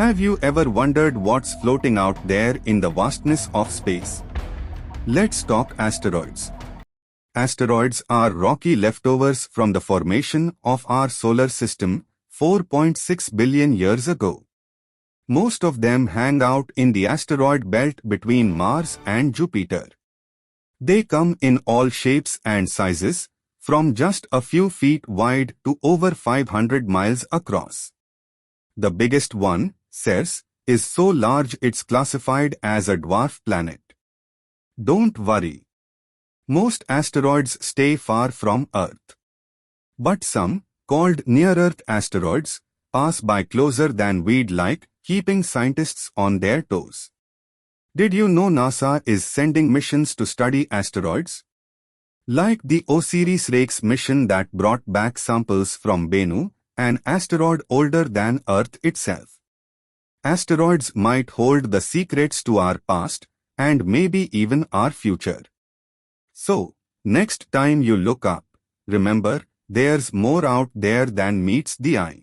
Have you ever wondered what's floating out there in the vastness of space? Let's talk asteroids. Asteroids are rocky leftovers from the formation of our solar system 4.6 billion years ago. Most of them hang out in the asteroid belt between Mars and Jupiter. They come in all shapes and sizes, from just a few feet wide to over 500 miles across. The biggest one, OSIRIS, is so large it's classified as a dwarf planet. Don't worry. Most asteroids stay far from Earth. But some, called near-Earth asteroids, pass by closer than we'd like, keeping scientists on their toes. Did you know NASA is sending missions to study asteroids? Like the OSIRIS-REx mission that brought back samples from Bennu, an asteroid older than Earth itself. Asteroids might hold the secrets to our past, and maybe even our future. So, next time you look up, remember, there's more out there than meets the eye.